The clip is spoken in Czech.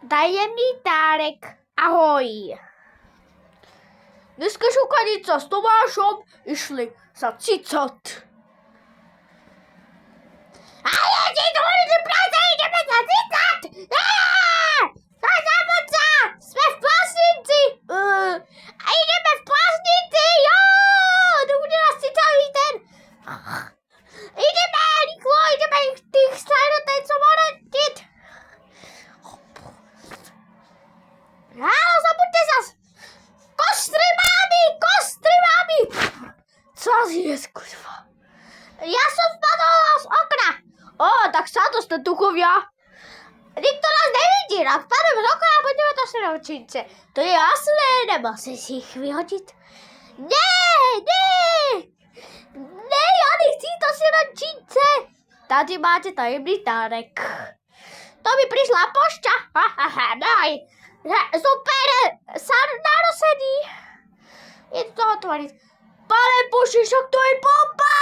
Tajemný Tárek, ahoj. Dneska šukanica s Tomášom išli za cicat. A ja ti dôležitý práce, ideme za cicat! Zabudca! Sme v Plasnici! A ideme v Plasnici, jo! To bude nás citový ten. Ideme, rýchlo, ideme tých sajnotencov odetiť. Áno, zabudte zas! Kostry mámy! Co je, kurva? Ja som spadol z okna. Tak sa to ste duchovia. Nikto nás nevidí, ak spadneme z okna a budeme to srovčince. To je jasné, nebo si ich vyhodiť? Nie, ja nechci to srovčince. Tady máte tajemný Tárek. To mi prišla pošta. Super, sam narozený. Je to otvoriť. Pane Bože, však to je bomba!